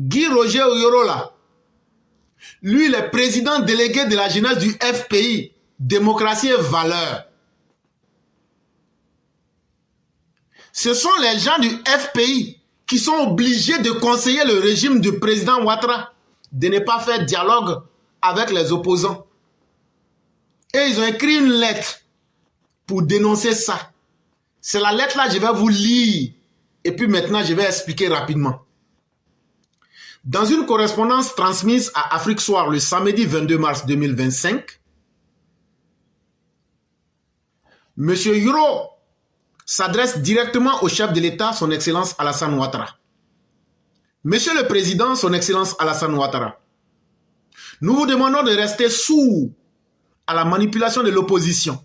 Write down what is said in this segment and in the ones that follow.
Guy Roger Yoro là, lui, il est président délégué de la jeunesse du FPI, démocratie et valeurs. Ce sont les gens du FPI qui sont obligés de conseiller le régime du président Ouattara de ne pas faire dialogue avec les opposants. Et ils ont écrit une lettre pour dénoncer ça. C'est la lettre-là, je vais vous lire. Et puis maintenant, je vais expliquer rapidement. Dans une correspondance transmise à Afrique Soir le samedi 22 mars 2025, M. Yoro s'adresse directement au chef de l'État, son Excellence Alassane Ouattara. Monsieur le Président, son Excellence Alassane Ouattara, nous vous demandons de rester sourds à la manipulation de l'opposition.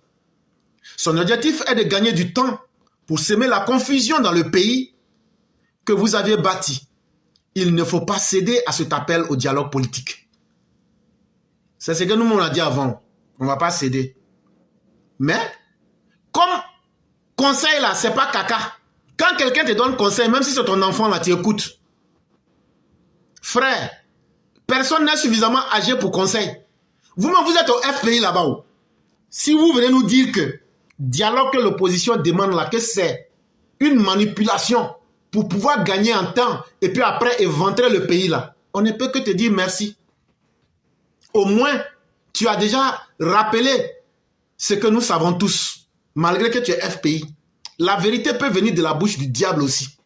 Son objectif est de gagner du temps pour semer la confusion dans le pays que vous aviez bâti. Il ne faut pas céder à cet appel au dialogue politique. C'est ce que nous on a dit avant. On ne va pas céder. Mais, comme conseil là, c'est pas caca. Quand quelqu'un te donne conseil, même si c'est ton enfant là, tu écoutes. Frère, personne n'est suffisamment âgé pour conseil. Vous-même, vous êtes au FPI là-bas. Si vous venez nous dire que dialogue que l'opposition demande là, que c'est une manipulation pour pouvoir gagner en temps et puis après éventrer le pays là, on ne peut que te dire merci. Au moins, tu as déjà rappelé ce que nous savons tous, malgré que tu es FPI. La vérité peut venir de la bouche du diable aussi.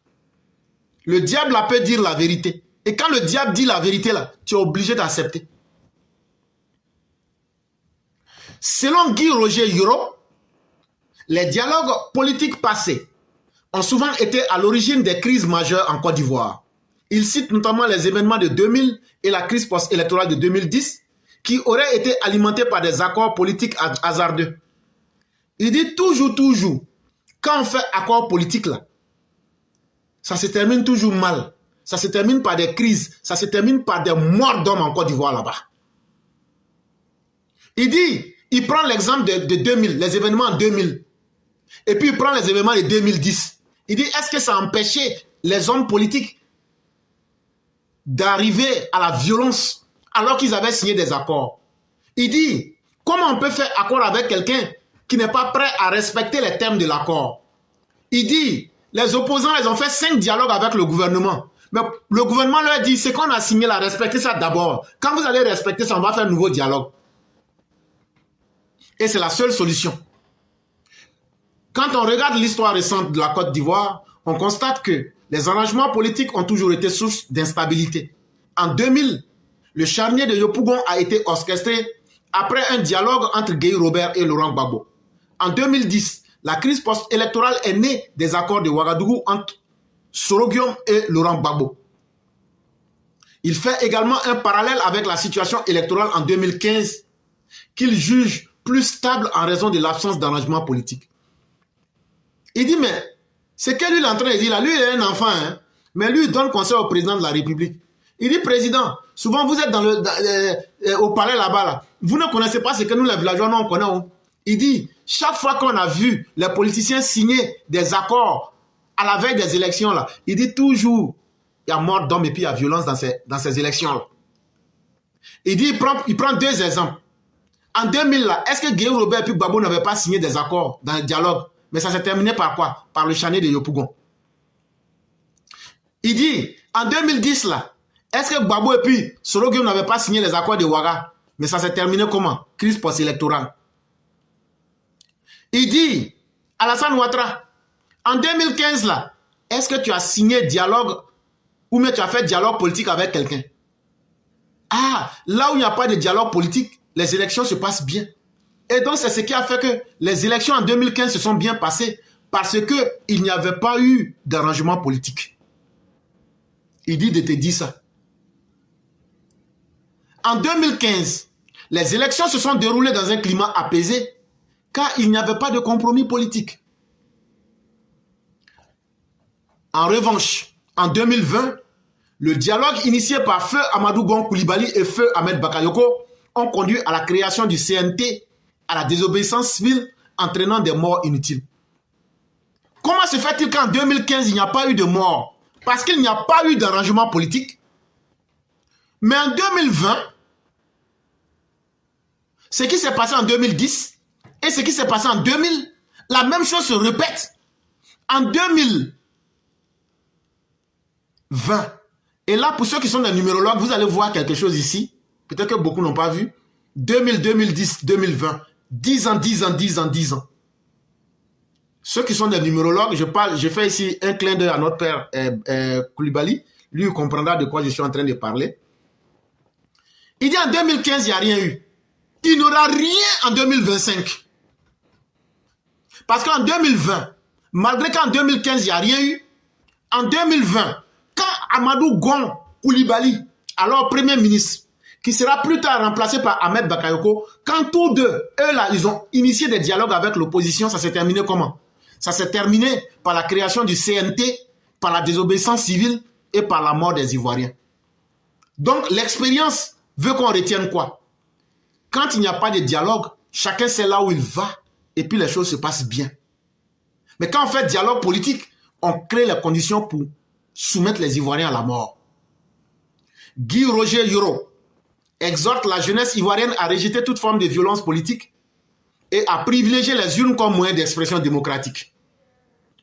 Le diable là peut dire la vérité. Et quand le diable dit la vérité là, tu es obligé d'accepter. Selon Guy Roger Yoro, les dialogues politiques passés ont souvent été à l'origine des crises majeures en Côte d'Ivoire. Il cite notamment les événements de 2000 et la crise post-électorale de 2010 qui auraient été alimentés par des accords politiques hasardeux. Il dit toujours, quand on fait accord politique là, ça se termine toujours mal. Ça se termine par des crises, ça se termine par des morts d'hommes en Côte d'Ivoire là-bas. Il dit, il prend l'exemple de 2000, les événements en 2000. Et puis il prend les événements de 2010. Il dit, est-ce que ça a empêché les hommes politiques d'arriver à la violence alors qu'ils avaient signé des accords? Il dit, comment on peut faire accord avec quelqu'un qui n'est pas prêt à respecter les termes de l'accord? Il dit, les opposants, ils ont fait 5 dialogues avec le gouvernement. Mais le gouvernement leur dit, c'est qu'on a signé là, respectez ça d'abord. Quand vous allez respecter ça, on va faire un nouveau dialogue. Et c'est la seule solution. Quand on regarde l'histoire récente de la Côte d'Ivoire, on constate que les arrangements politiques ont toujours été source d'instabilité. En 2000, le charnier de Yopougon a été orchestré après un dialogue entre Guy Robert et Laurent Gbagbo. En 2010, la crise post-électorale est née des accords de Ouagadougou entre Soroguium et Laurent Gbagbo. Il fait également un parallèle avec la situation électorale en 2015 qu'il juge plus stable en raison de l'absence d'arrangement politique. Il dit, mais c'est que lui, il est en train de dire là, lui, il est un enfant, hein, mais lui, il donne conseil au président de la République. Il dit, président, souvent vous êtes au palais là-bas, là. Vous ne connaissez pas ce que nous, les villageois, nous, on connaît. Hein. Il dit, chaque fois qu'on a vu les politiciens signer des accords à la veille des élections, là, il dit toujours, il y a mort d'hommes et puis il y a violence dans ces élections-là. Il dit, il prend 2 exemples. En 2000, là, est-ce que Guillaume Robert et Gbagbo n'avaient pas signé des accords dans le dialogue? Mais ça s'est terminé par quoi? Par le charnier de Yopougon. Il dit, en 2010, là, est-ce que Gbagbo et puis Soroguium n'avaient pas signé les accords de Ouaga? Mais ça s'est terminé comment? Crise post-électorale. Il dit, Alassane Ouattara, en 2015, là, est-ce que tu as signé dialogue ou bien tu as fait dialogue politique avec quelqu'un? Ah, là où il n'y a pas de dialogue politique, les élections se passent bien. Et donc, c'est ce qui a fait que les élections en 2015 se sont bien passées parce qu'il n'y avait pas eu d'arrangement politique. Il dit de te dire ça. En 2015, les élections se sont déroulées dans un climat apaisé car il n'y avait pas de compromis politique. En revanche, en 2020, le dialogue initié par Feu Amadou Gon Coulibaly et Feu Ahmed Bakayoko ont conduit à la création du CNT, à la désobéissance civile, entraînant des morts inutiles. Comment se fait-il qu'en 2015, il n'y a pas eu de morts? Parce qu'il n'y a pas eu d'arrangement politique. Mais en 2020, ce qui s'est passé en 2010 et ce qui s'est passé en 2000, la même chose se répète. En 2020, et là, pour ceux qui sont des numérologues, vous allez voir quelque chose ici. Peut-être que beaucoup n'ont pas vu. 2000, 2010, 2020. 10 ans, 10 ans, 10 ans, 10 ans. Ceux qui sont des numérologues, je fais ici un clin d'œil à notre père Koulibaly. Lui, il comprendra de quoi je suis en train de parler. Il dit en 2015, il n'y a rien eu. Il n'y aura rien en 2025. Parce qu'en 2020, malgré qu'en 2015, il n'y a rien eu, en 2020, quand Amadou Gon Koulibaly, alors Premier ministre, qui sera plus tard remplacé par Ahmed Bakayoko, quand tous deux, eux là, ils ont initié des dialogues avec l'opposition, ça s'est terminé comment? Ça s'est terminé par la création du CNT, par la désobéissance civile et par la mort des Ivoiriens. Donc l'expérience veut qu'on retienne quoi? Quand il n'y a pas de dialogue, chacun sait là où il va et puis les choses se passent bien. Mais quand on fait dialogue politique, on crée les conditions pour soumettre les Ivoiriens à la mort. Guy Roger Yoro exhorte la jeunesse ivoirienne à rejeter toute forme de violence politique et à privilégier les urnes comme moyen d'expression démocratique.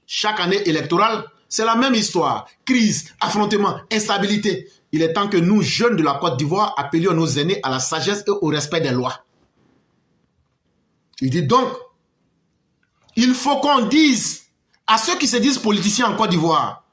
Chaque année électorale, c'est la même histoire. Crise, affrontement, instabilité. Il est temps que nous, jeunes de la Côte d'Ivoire, appelions nos aînés à la sagesse et au respect des lois. Il dit donc, il faut qu'on dise à ceux qui se disent politiciens en Côte d'Ivoire,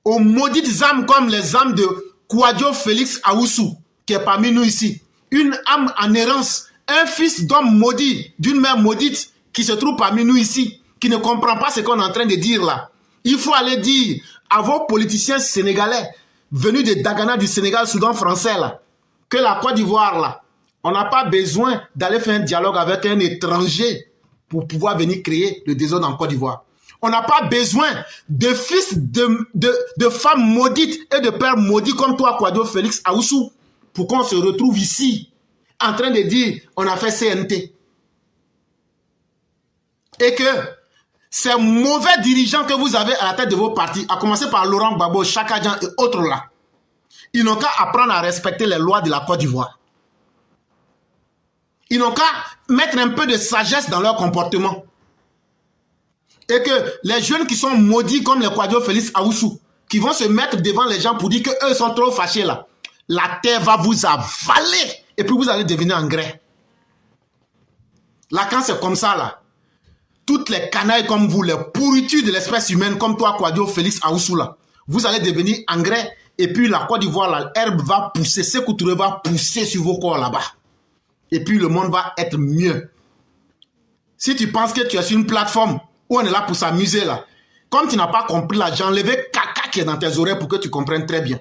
aux maudites âmes comme les âmes de Kouadio Félix Aoussou, qui est parmi nous ici, une âme en errance, un fils d'homme maudit, d'une mère maudite, qui se trouve parmi nous ici, qui ne comprend pas ce qu'on est en train de dire là. Il faut aller dire à vos politiciens sénégalais, venus de Dagana du Sénégal, Soudan français là, que la Côte d'Ivoire là, on n'a pas besoin d'aller faire un dialogue avec un étranger pour pouvoir venir créer le désordre en Côte d'Ivoire. On n'a pas besoin de fils de femmes maudites et de pères maudits comme toi, Kouadio Félix Aoussou, pour qu'on se retrouve ici en train de dire on a fait CNT. Et que ces mauvais dirigeants que vous avez à la tête de vos partis, à commencer par Laurent Gbagbo, Chaka Dian et autres là, ils n'ont qu'à apprendre à respecter les lois de la Côte d'Ivoire. Ils n'ont qu'à mettre un peu de sagesse dans leur comportement. Et que les jeunes qui sont maudits comme les Kouadio Félix Aoussou, qui vont se mettre devant les gens pour dire qu'eux sont trop fâchés là, la terre va vous avaler et puis vous allez devenir engrais. Là, quand c'est comme ça là, toutes les canailles comme vous, les pourritures de l'espèce humaine comme toi, Kouadio Félix Aoussou là, vous allez devenir engrais et puis la Côte d'Ivoire là, l'herbe va pousser, Sékou Touré va pousser sur vos corps là-bas. Et puis le monde va être mieux. Si tu penses que tu es sur une plateforme où on est là pour s'amuser là, comme tu n'as pas compris là, j'ai enlevé caca qui est dans tes oreilles pour que tu comprennes très bien.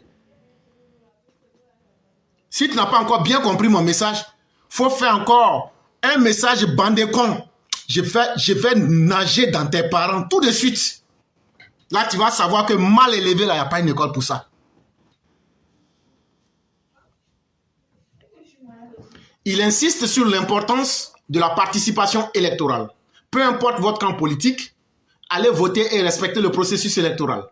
Si tu n'as pas encore bien compris mon message, il faut faire encore un message bandé con. Je vais nager dans tes parents tout de suite. Là, tu vas savoir que mal élevé, là, il n'y a pas une école pour ça. Il insiste sur l'importance de la participation électorale. Peu importe votre camp politique, allez voter et respecter le processus électoral.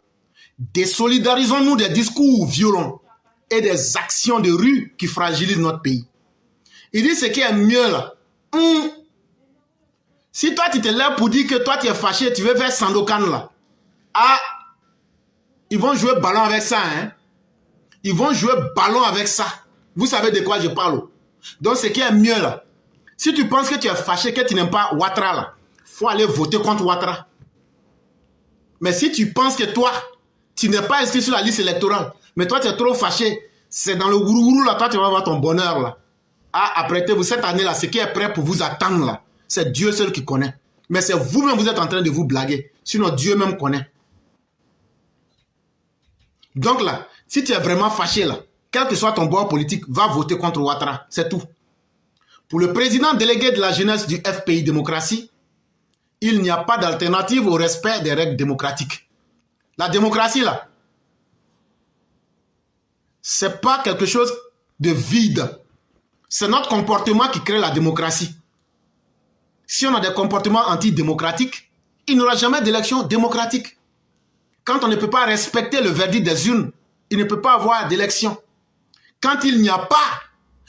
Désolidarisons-nous des discours violents et des actions de rue qui fragilisent notre pays. Il dit ce qui est mieux là. Si toi tu te lèves pour dire que toi tu es fâché, tu veux faire Sandokan là. Ah, ils vont jouer ballon avec ça. Hein? Ils vont jouer ballon avec ça. Vous savez de quoi je parle. Donc ce qui est mieux là. Si tu penses que tu es fâché, que tu n'aimes pas Ouattara là, il faut aller voter contre Ouattara. Mais si tu penses que toi, tu n'es pas inscrit sur la liste électorale, mais toi tu es trop fâché, c'est dans le gourou là, toi tu vas avoir ton bonheur là. Ah, apprêtez-vous cette année là, ce qui est prêt pour vous attendre là, c'est Dieu seul qui connaît. Mais c'est vous-même vous êtes en train de vous blaguer. Sinon Dieu même connaît. Donc là, si tu es vraiment fâché là, quel que soit ton bord politique, va voter contre Ouattara. C'est tout. Pour le président délégué de la jeunesse du FPI Démocratie, il n'y a pas d'alternative au respect des règles démocratiques. La démocratie là, c'est pas quelque chose de vide. C'est notre comportement qui crée la démocratie. Si on a des comportements antidémocratiques, il n'y aura jamais d'élection démocratique. Quand on ne peut pas respecter le verdict des urnes, il ne peut pas avoir d'élection. quand il n'y a pas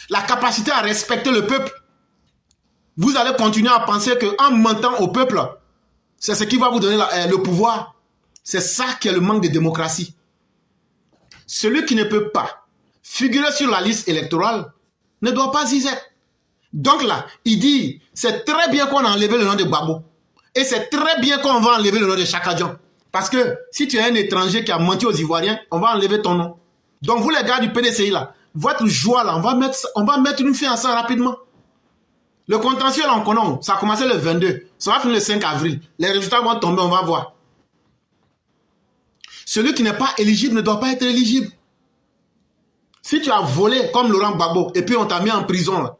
la capacité à respecter le peuple, vous allez continuer à penser qu'en mentant au peuple, c'est ce qui va vous donner le pouvoir. C'est ça qui est le manque de démocratie. Celui qui ne peut pas figurer sur la liste électorale ne doit pas y être. Donc là, il dit, c'est très bien qu'on a enlevé le nom de Gbagbo. Et c'est très bien qu'on va enlever le nom de Chaka Diop. Parce que si tu es un étranger qui a menti aux Ivoiriens, on va enlever ton nom. Donc vous les gars du PDCI là, votre joie là, on va mettre une fin à ça rapidement. Le contentieux là, on connaît, ça a commencé le 22, ça va finir le 5 avril. Les résultats vont tomber, on va voir. Celui qui n'est pas éligible ne doit pas être éligible. Si tu as volé comme Laurent Gbagbo et puis on t'a mis en prison là,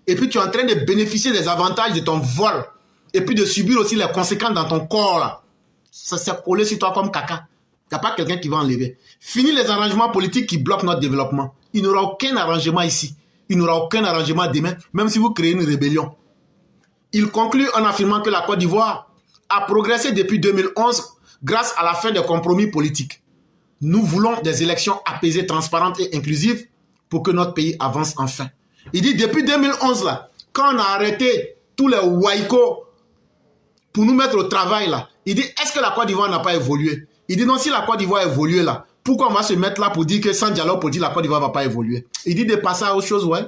et puis tu es en train de bénéficier des avantages de ton vol et puis de subir aussi les conséquences dans ton corps là, ça s'est collé sur toi comme caca. Il n'y a pas quelqu'un qui va enlever. Fini les arrangements politiques qui bloquent notre développement. Il n'y aura aucun arrangement ici. Il n'y aura aucun arrangement demain, même si vous créez une rébellion. Il conclut en affirmant que la Côte d'Ivoire a progressé depuis 2011 grâce à la fin des compromis politiques. Nous voulons des élections apaisées, transparentes et inclusives pour que notre pays avance enfin. Il dit depuis 2011, là, quand on a arrêté tous les waïkos pour nous mettre au travail, là, il dit est-ce que la Côte d'Ivoire n'a pas évolué? Il dit non, si la Côte d'Ivoire a évolué là, pourquoi on va se mettre là pour dire que sans dialogue politique, la Côte d'Ivoire ne va pas évoluer? Il dit de passer à autre chose, ouais.